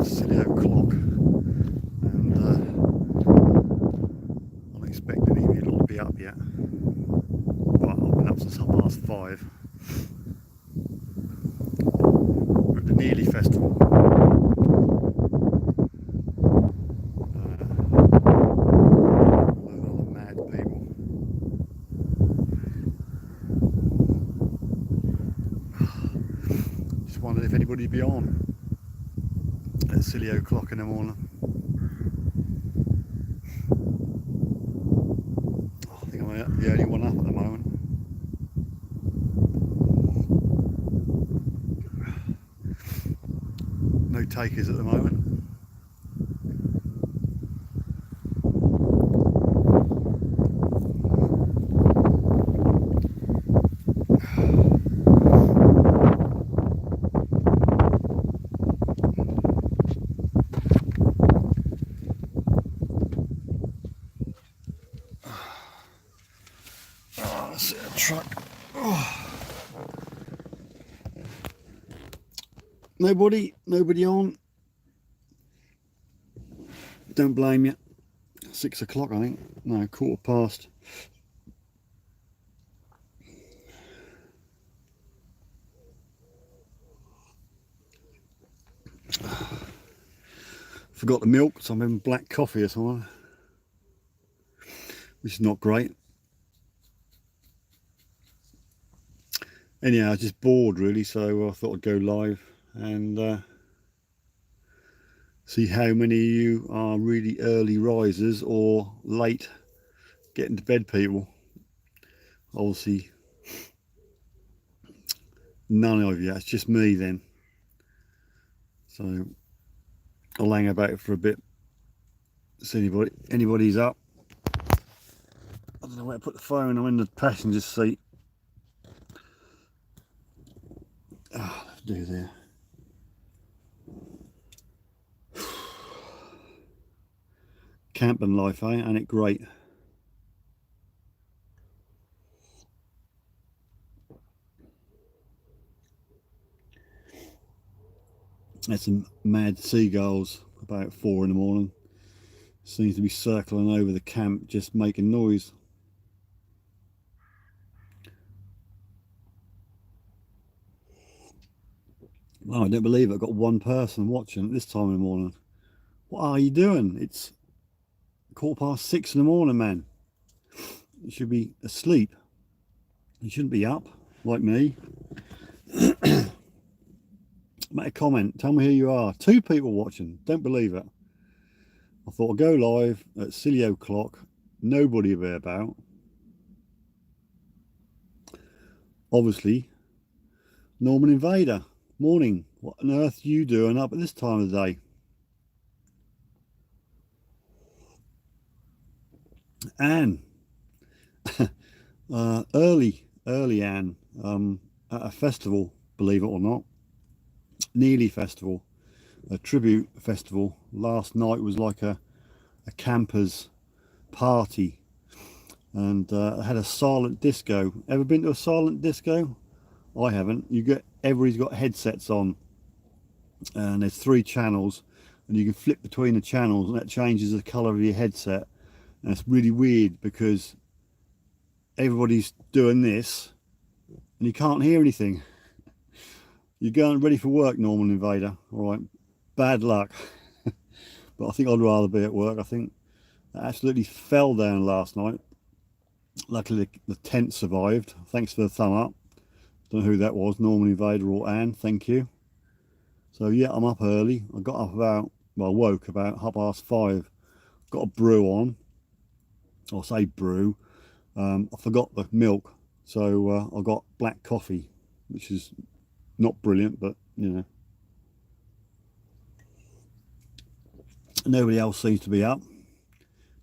silly old clock, and I'm not expecting any of you lot to be up yet. But I've been up since 5:30. We're at the Nearly Festival. Load of mad people. Just wondered if anybody'd be on at silly o'clock in the morning. I think I'm the only one up at the moment. No takers at the moment. Oh, let's see a truck. Oh. Nobody on. Don't blame you. 6 o'clock, I think. No, 15:15. Forgot the milk, so I'm having black coffee or something, which is not great. Anyhow, I was just bored really, so I thought I'd go live and see how many of you are really early risers or late getting to bed people. Obviously none of you, it's just me then. So I'll hang about for a bit, see anybody's up. I don't know where to put the phone, I'm in the passenger seat. Oh, let's do there. Camping life, eh? Ain't it great? There's some mad seagulls about 4 in the morning. Seems to be circling over the camp, just making noise. Well, I don't believe it. I've got one person watching at this time in the morning. What are you doing? It's 6:15 in the morning, man. You should be asleep. You shouldn't be up like me. Make a comment. Tell me who you are. 2 people watching. Don't believe it. I thought I'd go live at silly o'clock. Nobody will be about. Obviously, Norman Invader. Morning. What on earth are you doing up at this time of the day? Anne. early Anne. At a festival, believe it or not. Nearly Festival. A tribute festival. Last night was like a campers party, and had a silent disco. Ever been to a silent disco? I haven't. Everybody's got headsets on, and there's 3 channels, and you can flip between the channels, and that changes the colour of your headset. And it's really weird because everybody's doing this, and you can't hear anything. You're going ready for work, Norman Invader. All right, bad luck. But I think I'd rather be at work. I think I absolutely fell down last night. Luckily the tent survived. Thanks for the thumb up. Don't know who that was, Norman Invader or Anne. Thank you. So yeah, I'm up early. I got up woke about 5:30. Got a brew on. I'll say brew. I forgot the milk, so I got black coffee, which is not brilliant, but you know. Nobody else seems to be up.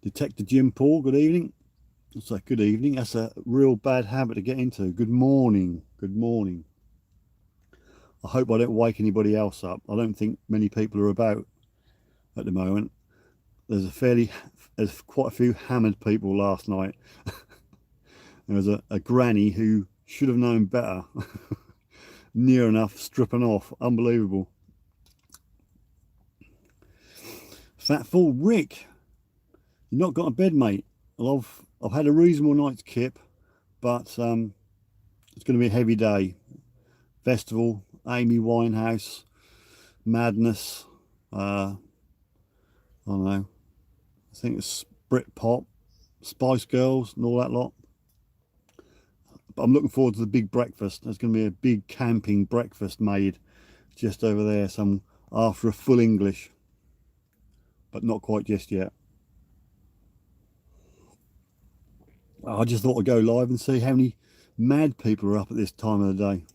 Detective Jim Paul, good evening. I'll say good evening. That's a real bad habit to get into. Good morning. Good morning. I hope I don't wake anybody else up. I don't think many people are about at the moment. There's quite a few hammered people last night. There was a granny who should have known better. Near enough stripping off. Unbelievable. Fat fool, Rick, you've not got a bed, mate. Well, I've had a reasonable night's kip, but it's going to be a heavy day. Festival, Amy Winehouse, madness. I don't know. I think it's Britpop, Spice Girls, and all that lot. But I'm looking forward to the big breakfast. There's going to be a big camping breakfast made just over there, some after a full English, but not quite just yet. I just thought I'd go live and see how many mad people are up at this time of the day.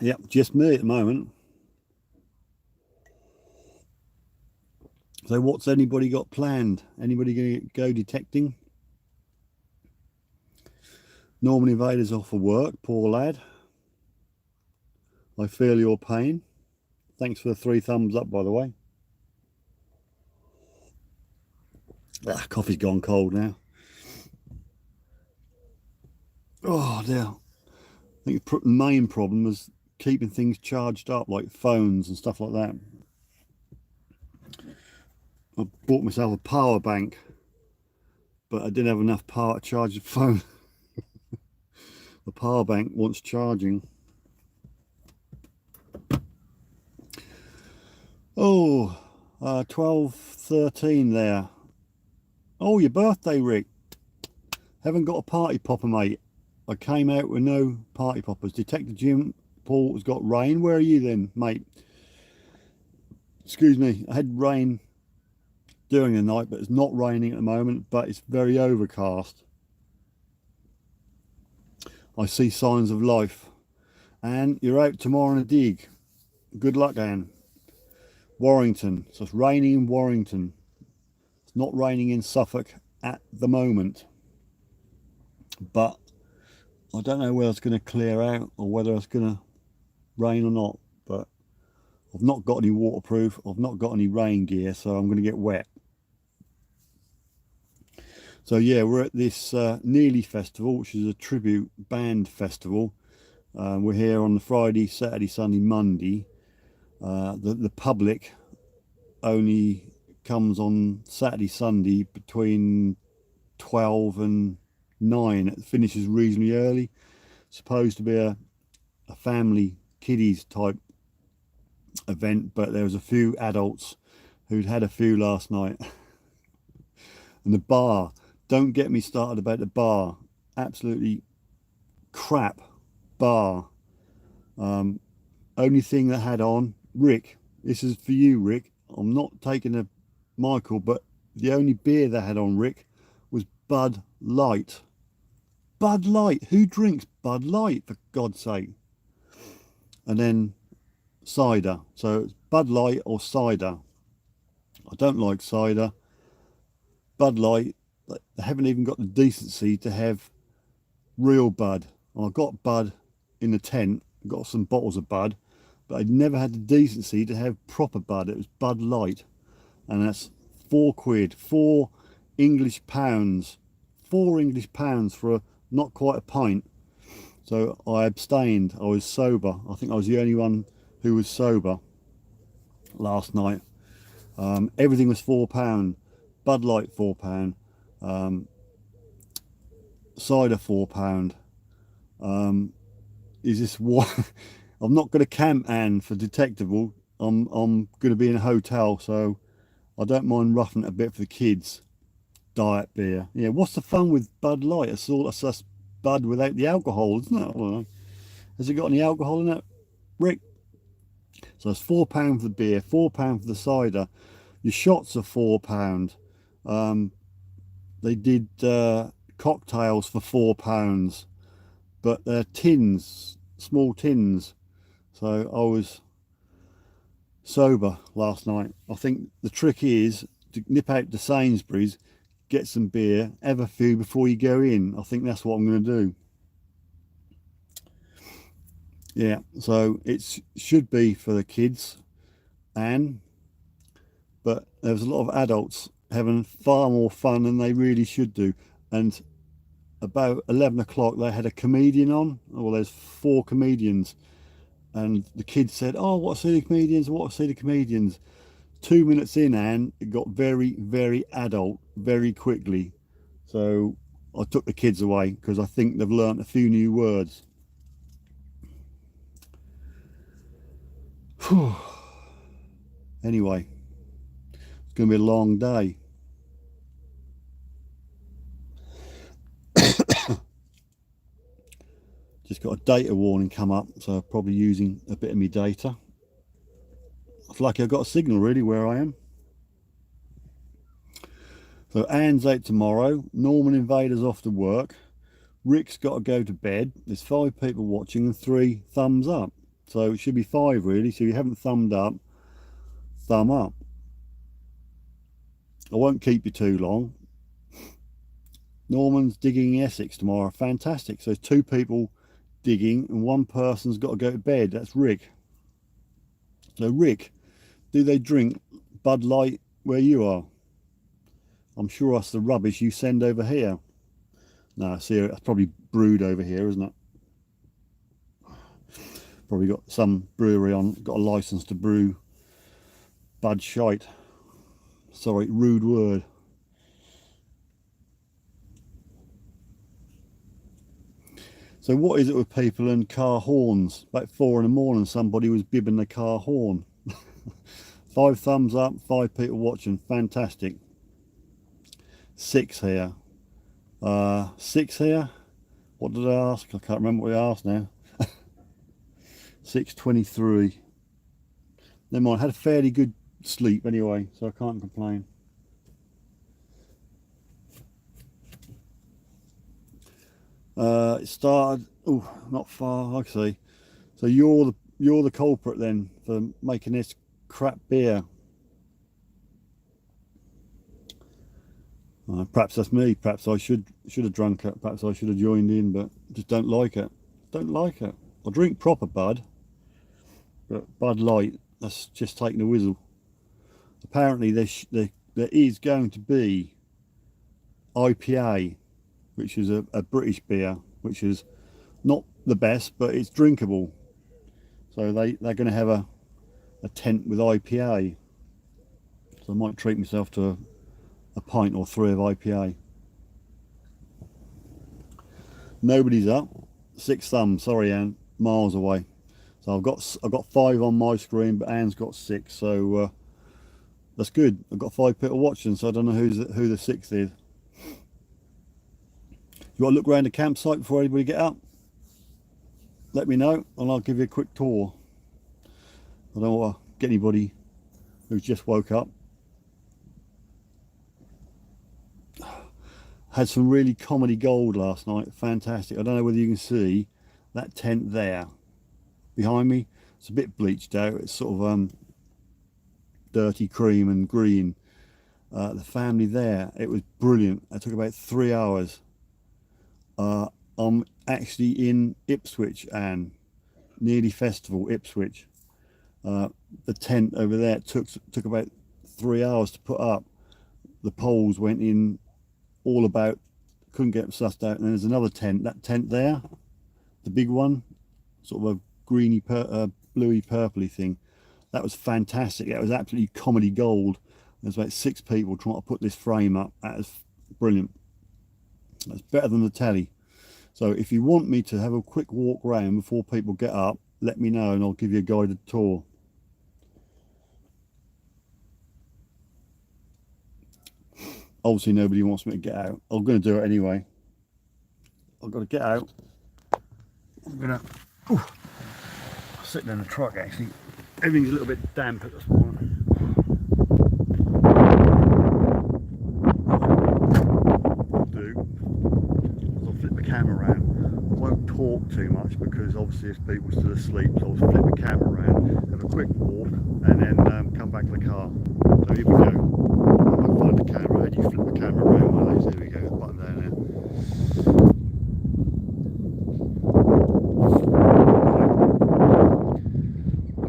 Yep, just me at the moment. So what's anybody got planned? Anybody going to go detecting? Norman Invader's off for work, poor lad. I feel your pain. Thanks for the 3 thumbs up, by the way. Ah, coffee's gone cold now. Oh dear. I think the main problem was keeping things charged up, like phones and stuff like that. I bought myself a power bank, but I didn't have enough power to charge the phone. The power bank wants charging. Oh, 12:13 there. Oh, your birthday, Rick. Haven't got a party popper, mate. I came out with no party poppers. Detective Jim Paul has got rain. Where are you then, mate? Excuse me. I had rain during the night, but it's not raining at the moment, but it's very overcast. I see signs of life. And you're out tomorrow on a dig. Good luck, Anne. Warrington. So it's raining in Warrington. It's not raining in Suffolk at the moment. But I don't know whether it's going to clear out or whether it's going to rain or not. But I've not got any waterproof. I've not got any rain gear, so I'm going to get wet. So yeah, we're at this Nearly Festival, which is a tribute band festival. We're here on the Friday, Saturday, Sunday, Monday. The public only comes on Saturday, Sunday between 12 and 9. It finishes reasonably early. It's supposed to be a family kiddies type event, but there was a few adults who'd had a few last night. And the bar, don't get me started about the bar. Absolutely crap bar. Only thing that had on, Rick, this is for you, Rick. I'm not taking a Michael, but the only beer they had on, Rick, was Bud Light. Bud Light. Who drinks Bud Light, for God's sake? And then cider. So it's Bud Light or cider. I don't like cider. Bud Light, they haven't even got the decency to have real Bud. I got Bud in the tent, got some bottles of Bud, but I'd never had the decency to have proper Bud. It was Bud Light, and that's £4, 4 English pounds, 4 English pounds for not quite a pint. So I abstained. I was sober. I think I was the only one who was sober last night. Everything was £4. Bud Light £4. Cider £4. Is this what? I'm not going to camp, Anne, for detectable. I'm going to be in a hotel, so I don't mind roughing it a bit for the kids. Diet beer. Yeah, what's the fun with Bud Light? It's just Bud without the alcohol, isn't it? I don't know. Has it got any alcohol in it, Rick? So it's £4 for the beer, £4 for the cider. Your shots are £4. They did cocktails for £4, but they're tins, small tins. So I was sober last night. I think the trick is to nip out to Sainsbury's, get some beer, have a few before you go in. I think that's what I'm going to do. Yeah, so it should be for the kids, but there was a lot of adults having far more fun than they really should do. And about 11 o'clock they had a comedian on. Well, there's 4 comedians, and the kids said, "Oh, what see the comedians? What see the comedians?" 2 minutes in, and it got very, very adult very quickly. So I took the kids away because I think they've learnt a few new words. Anyway, it's going to be a long day. Just got a data warning come up, so I'm probably using a bit of my data. It's lucky I've got a signal really where I am. So Anne's out tomorrow, Norman Invader's off to work, Rick's got to go to bed, there's 5 people watching and 3 thumbs up. So it should be 5 really, so if you haven't thumbed up, thumb up. I won't keep you too long. Norman's digging Essex tomorrow, fantastic. So 2 people digging and 1 person's got to go to bed, that's Rick. So Rick, do they drink Bud Light where you are? I'm sure that's the rubbish you send over here. No, see, it's probably brewed over here, isn't it? Probably got some brewery on, got a license to brew Bud Shite. Sorry, rude word. So what is it with people and car horns? About 4 in the morning, somebody was bibbing the car horn. 5 thumbs up, 5 people watching, fantastic. 6 here. 6 here. What did I ask? I can't remember what I asked now. 6:23. Never mind. I had a fairly good sleep anyway, so I can't complain. It started. Oh, not far. Like I say. So you're the culprit then for making this crap beer. Perhaps that's me. Perhaps I should have drunk it. Perhaps I should have joined in, but just don't like it. Don't like it. I drink proper Bud, but Bud Light, that's just taking a whizzle. Apparently there is going to be IPA, which is a British beer, which is not the best, but it's drinkable. So they're going to have a tent with IPA. So I might treat myself to a pint or 3 of IPA. Nobody's up. 6 thumbs. Sorry, Anne. Miles away. So I've got 5 on my screen, but Anne's got 6. So that's good. I've got 5 people watching, so I don't know who the 6th is. You want to look around the campsite before anybody get up? Let me know, and I'll give you a quick tour. I don't want to get anybody who's just woke up. Had some really comedy gold last night, fantastic. I don't know whether you can see that tent there behind me. It's a bit bleached out, it's sort of dirty cream and green. The family there, it was brilliant. It took about 3 hours. I'm actually in Ipswich, and nearly festival, Ipswich. The tent over there took about 3 hours to put up. The poles went in all about, couldn't get them sussed out. And then there's another tent, that tent there, the big one, sort of a greeny bluey purpley thing. That was fantastic. That was absolutely comedy gold. There's about 6 people trying to put this frame up. That is brilliant. That's better than the telly. So if you want me to have a quick walk round before people get up, let me know and I'll give you a guided tour. Obviously nobody wants me to get out. I'm going to do it anyway. I've got to get out. I'm going to sit in the truck actually. Everything's a little bit damp at this point. What I'll do is I'll flip the camera around. I won't talk too much because obviously if people's still asleep, so I'll flip the camera around, have a quick walk and then come back to the car. So here we go. Find the camera, and you flip the camera around one of those. There we go, the button down there.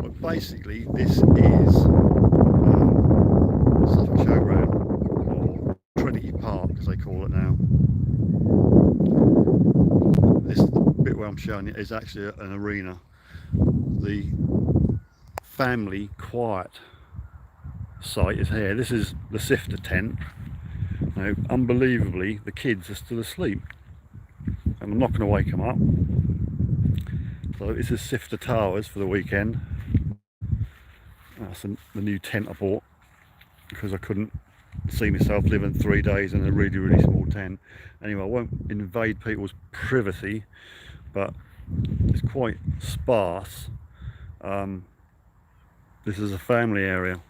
But basically, this is Suffolk Showground, or Trinity Park as they call it now. This the bit where I'm showing it is actually an arena. the family quiet site is here. This is the Sifter tent. Now, unbelievably, the kids are still asleep, and I'm not going to wake them up. So this is Sifter Towers for the weekend. That's the new tent I bought because I couldn't see myself living 3 days in a really small tent. Anyway, I won't invade people's privacy, but it's quite sparse. This is a family area.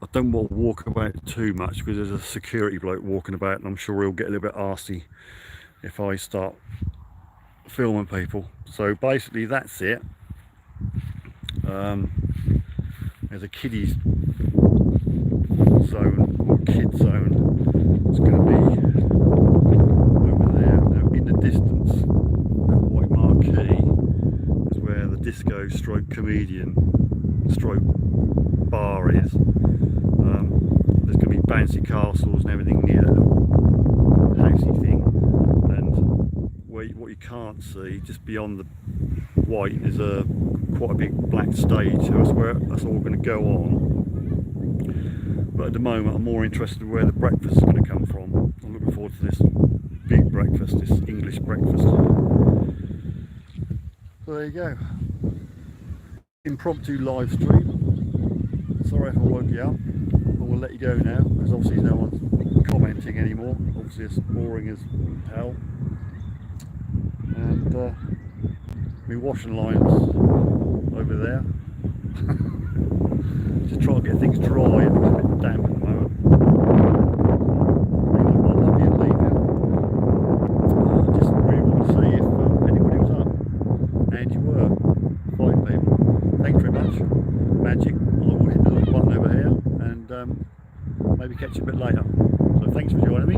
I don't want to walk about too much because there's a security bloke walking about, and I'm sure he'll get a little bit arsey if I start filming people. So basically that's it. There's a kiddies zone, or kid zone. It's going to be over there. Now in the distance, that white marquee is where the disco stroke comedian stroke bar is. There's going to be bouncy castles and everything near that housey thing, and what you can't see just beyond the white is quite a big black stage. So that's all going to go on. But at the moment I'm more interested in where the breakfast is going to come from. I'm looking forward to this big breakfast, this English breakfast. So there you go. Impromptu live stream. Sorry if I woke you up. We'll let you go now, because obviously no one's commenting anymore. Obviously it's boring as hell. And my washing line's over there. Just try and get things dry. It's a bit damp at the moment. Anyway, I love you and leave you. I just really want to see if anybody was up. And you were. Fine people. Thanks very much. Magic. I will hit the little button over here and maybe catch you a bit later. So thanks for joining me.